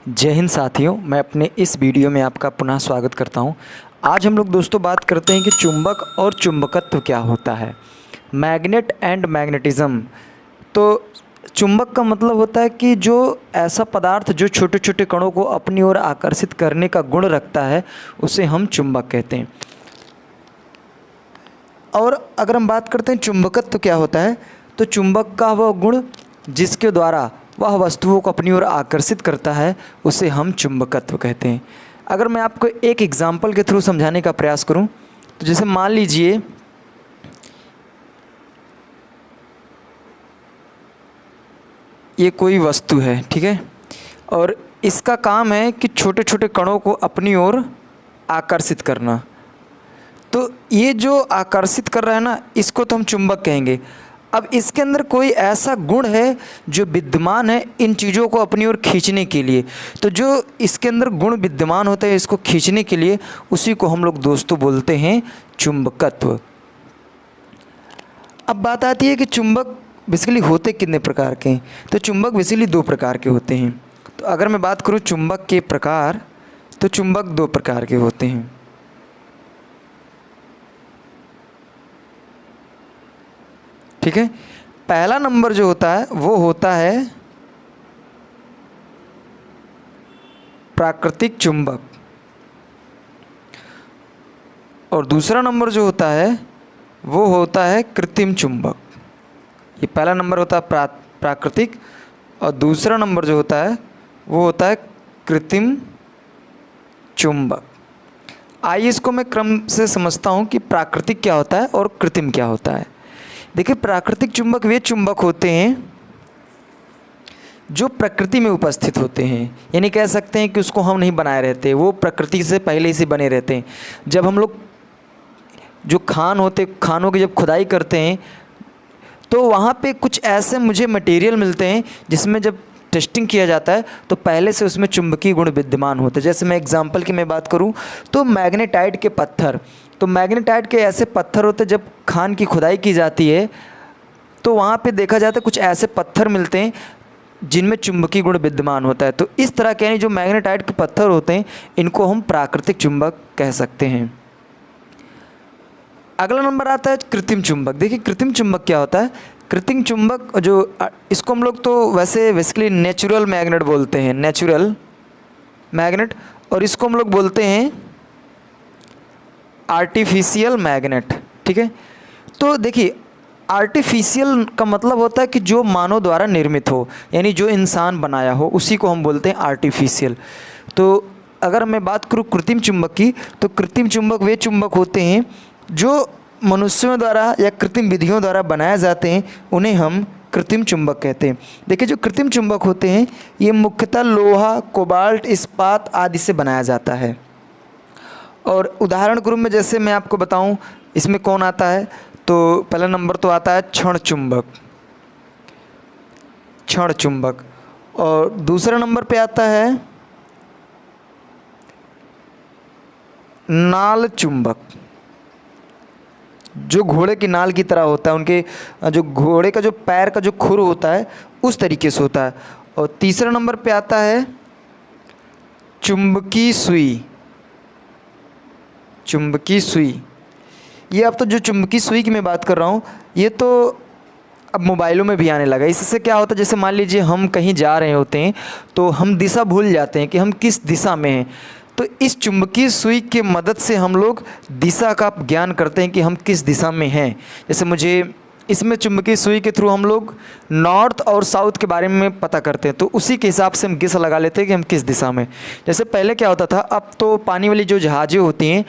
जय हिंद साथियों, मैं अपने इस वीडियो में आपका पुनः स्वागत करता हूं। आज हम लोग दोस्तों बात करते हैं कि चुंबक और चुंबकत्व क्या होता है। Magnet and magnetism. तो चुंबक का मतलब होता है कि जो ऐसा पदार्थ जो छोटे छोटे कणों को अपनी ओर आकर्षित करने का गुण रखता है उसे हम चुंबक कहते हैं। और अगर हम बात करते हैं चुंबकत्व क्या होता है, तो चुंबक का वह गुण जिसके द्वारा वह वस्तुओं को अपनी ओर आकर्षित करता है उसे हम चुंबकत्व कहते हैं। अगर मैं आपको एक एग्जाम्पल के थ्रू समझाने का प्रयास करूं, तो जैसे मान लीजिए ये कोई वस्तु है, ठीक है, और इसका काम है कि छोटे छोटे कणों को अपनी ओर आकर्षित करना। तो ये जो आकर्षित कर रहा है ना, इसको तो हम चुंबक कहेंगे। अब इसके अंदर कोई ऐसा गुण है जो विद्यमान है इन चीज़ों को अपनी ओर खींचने के लिए। तो जो इसके अंदर गुण विद्यमान होता है इसको खींचने के लिए, उसी को हम लोग दोस्तों बोलते हैं चुंबकत्व। अब बात आती है कि चुंबक बेसिकली होते कितने प्रकार के हैं। तो चुंबक बेसिकली दो प्रकार के होते हैं। तो अगर मैं बात करूं चुंबक के प्रकार, तो चुंबक दो प्रकार के होते हैं। ठीक है, पहला नंबर जो होता है वो होता है प्राकृतिक चुंबक, और दूसरा नंबर जो होता है वो होता है कृत्रिम चुंबक। ये पहला नंबर होता है प्राकृतिक, और दूसरा नंबर जो होता है वो होता है कृत्रिम चुंबक। आइए इसको मैं क्रम से समझता हूँ कि प्राकृतिक क्या होता है और कृत्रिम क्या होता है। देखिए, प्राकृतिक चुंबक वे चुंबक होते हैं जो प्रकृति में उपस्थित होते हैं, यानी कह सकते हैं कि उसको हम नहीं बनाए रहते, वो प्रकृति से पहले से बने रहते हैं। जब हम लोग जो खानों की जब खुदाई करते हैं तो वहाँ पे कुछ ऐसे मुझे मटेरियल मिलते हैं जिसमें जब टेस्टिंग किया जाता है तो पहले से उसमें चुंबकीय गुण विद्यमान होते हैं। जैसे मैं एग्जांपल की मैं बात करूं तो मैग्नेटाइट के पत्थर, तो मैग्नेटाइट के ऐसे पत्थर होते हैं, जब खान की खुदाई की जाती है तो वहाँ पे देखा जाता है कुछ ऐसे पत्थर मिलते हैं जिनमें चुंबकीय गुण विद्यमान होता है। तो इस तरह के यानी जो मैग्नेटाइट के पत्थर होते हैं इनको हम प्राकृतिक चुंबक कह सकते हैं। अगला नंबर आता है कृत्रिम चुंबक। देखिए, कृत्रिम चुंबक क्या होता है। कृत्रिम चुंबक जो इसको हम लोग तो वैसे बेसिकली नेचुरल मैग्नेट बोलते हैं, नेचुरल मैग्नेट, और इसको हम लोग बोलते हैं आर्टिफिशियल मैग्नेट। ठीक है, तो देखिए आर्टिफिशियल का मतलब होता है कि जो मानव द्वारा निर्मित हो, यानी जो इंसान बनाया हो, उसी को हम बोलते हैं आर्टिफिशियल। तो अगर मैं बात करूँ कृत्रिम चुंबक की, तो कृत्रिम चुंबक वे चुंबक होते हैं जो मनुष्यों द्वारा या कृत्रिम विधियों द्वारा बनाए जाते हैं, उन्हें हम कृत्रिम चुंबक कहते हैं। देखिए, जो कृत्रिम चुंबक होते हैं ये मुख्यतः लोहा, कोबाल्ट, इस्पात आदि से बनाया जाता है। और उदाहरण के रूप में जैसे मैं आपको बताऊं इसमें कौन आता है, तो पहला नंबर तो आता है क्षण चुंबक, क्षण चुंबक, और दूसरा नंबर पे आता है नाल चुंबक, जो घोड़े की नाल की तरह होता है, उनके जो घोड़े का जो पैर का जो खुर होता है उस तरीके से होता है। और तीसरा नंबर पे आता है चुंबकीय सुई, चुंबकीय सुई। ये अब तो जो चुंबकीय सुई की मैं बात कर रहा हूँ ये तो अब मोबाइलों में भी आने लगा। इससे क्या होता है, जैसे मान लीजिए हम कहीं जा रहे होते हैं तो हम दिशा भूल जाते हैं कि हम किस दिशा में हैं, तो इस चुंबकीय सुई की मदद से हम लोग दिशा का ज्ञान करते हैं कि हम किस दिशा में हैं। जैसे मुझे इसमें चुंबकीय सुई के थ्रू हम लोग नॉर्थ और साउथ के बारे में पता करते हैं, तो उसी के हिसाब से हम गेस लगा लेते हैं कि हम किस दिशा में। जैसे पहले क्या होता था, अब तो पानी वाली जो जहाज़ें होती हैं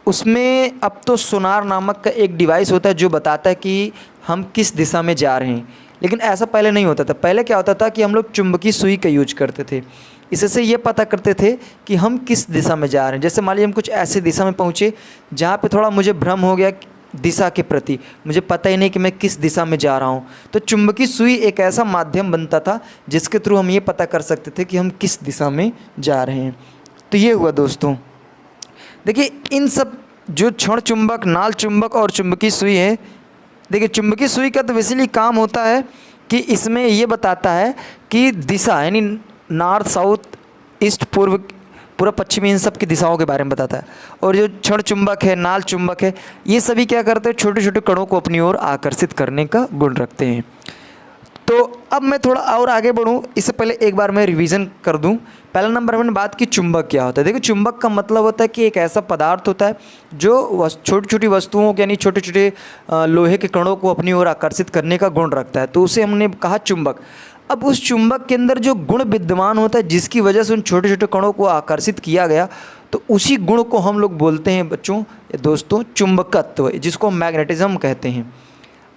उसमें अब तो सोनार नामक का एक डिवाइस होता है जो बताता है कि हम किस दिशा में जा रहे हैं, लेकिन ऐसा पहले नहीं होता था। पहले क्या होता था कि हम लोग चुंबकीय सुई का यूज करते थे, इससे ये पता करते थे कि हम किस दिशा में जा रहे हैं। जैसे मान लीजिए हम कुछ ऐसी दिशा में पहुँचे जहाँ पे थोड़ा मुझे भ्रम हो गया दिशा के प्रति, मुझे पता ही नहीं कि मैं किस दिशा में जा रहा हूँ, तो चुंबकीय सुई एक ऐसा माध्यम बनता था जिसके थ्रू हम ये पता कर सकते थे कि हम किस दिशा में जा रहे हैं। तो ये हुआ दोस्तों। देखिए, इन सब जो क्षण चुंबक, नाल चुंबक और चुंबकीय सुई है, देखिए चुंबकीय सुई का तो बेसिकली काम होता है कि इसमें ये बताता है कि दिशा यानी नॉर्थ साउथ ईस्ट, पूर्व, पूर्व, पश्चिमी, इन सब की दिशाओं के बारे में बताता है। और जो क्षण चुंबक है, नाल चुंबक है, ये सभी क्या करते हैं, छोटे छोटे कणों को अपनी ओर आकर्षित करने का गुण रखते हैं। तो अब मैं थोड़ा और आगे बढ़ूँ, इससे पहले एक बार मैं रिवीजन कर दूँ। पहला नंबर हमने बात की चुंबक क्या होता है। देखो, चुंबक का मतलब होता है कि एक ऐसा पदार्थ होता है जो छोटी छोटी वस्तुओं के, यानी छोटे छोटे लोहे के कणों को अपनी ओर आकर्षित करने का गुण रखता है, तो उसे हमने कहा चुंबक। अब उस चुंबक के अंदर जो गुण विद्यमान होता है, जिसकी वजह से उन छोटे छोटे कणों को आकर्षित किया गया, तो उसी गुण को हम लोग बोलते हैं बच्चों, दोस्तों, चुंबकत्व, जिसको मैग्नेटिज्म कहते हैं।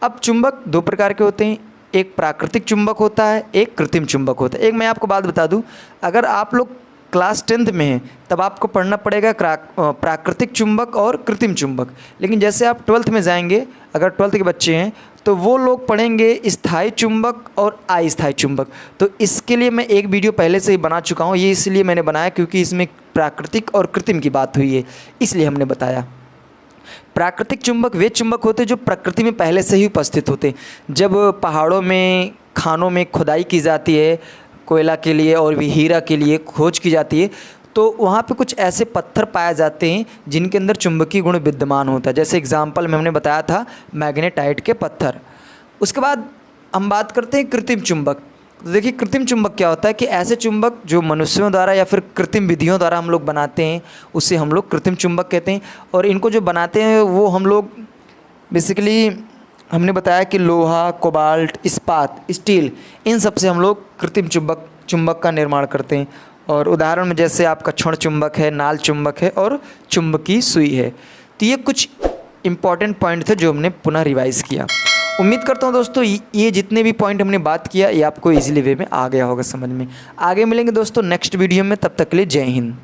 अब चुंबक दो प्रकार के होते हैं, एक प्राकृतिक चुंबक होता है, एक कृत्रिम चुंबक होता है। एक मैं आपको बात बता दूं, अगर आप लोग क्लास 10th में हैं तब आपको पढ़ना पड़ेगा प्राकृतिक चुंबक और कृत्रिम चुंबक। लेकिन जैसे आप 12th में जाएंगे, अगर 12th के बच्चे हैं तो वो लोग पढ़ेंगे स्थायी चुंबक और अस्थायी चुंबक। तो इसके लिए मैं एक वीडियो पहले से ही बना चुका हूँ, ये इसलिए मैंने बनाया क्योंकि इसमें प्राकृतिक और कृत्रिम की बात हुई है, इसलिए हमने बताया। प्राकृतिक चुंबक वे चुंबक होते हैं जो प्रकृति में पहले से ही उपस्थित होते हैं। जब पहाड़ों में, खानों में खुदाई की जाती है कोयला के लिए और भी हीरा के लिए खोज की जाती है, तो वहाँ पे कुछ ऐसे पत्थर पाए जाते हैं जिनके अंदर चुंबकीय गुण विद्यमान होता है। जैसे एग्जाम्पल में हमने बताया था मैग्नेटाइट के पत्थर। उसके बाद हम बात करते हैं कृत्रिम चुंबक। तो देखिए, कृत्रिम चुंबक क्या होता है कि ऐसे चुंबक जो मनुष्यों द्वारा या फिर कृत्रिम विधियों द्वारा हम लोग बनाते हैं, उसे हम लोग कृत्रिम चुंबक कहते हैं। और इनको जो बनाते हैं वो हम लोग बेसिकली, हमने बताया कि लोहा, कोबाल्ट, इस्पात, स्टील, इन सब से हम लोग कृत्रिम चुंबक का निर्माण करते हैं। और उदाहरण में जैसे आपका क्षण चुंबक है, नाल चुंबक है और चुंबकीय सुई है। तो ये कुछ इंपॉर्टेंट पॉइंट थे जो हमने पुनः रिवाइज़ किया। उम्मीद करता हूँ दोस्तों ये जितने भी पॉइंट हमने बात किया ये आपको इजीली वे में आ गया होगा समझ में। आगे मिलेंगे दोस्तों नेक्स्ट वीडियो में, तब तक के लिए जय हिंद।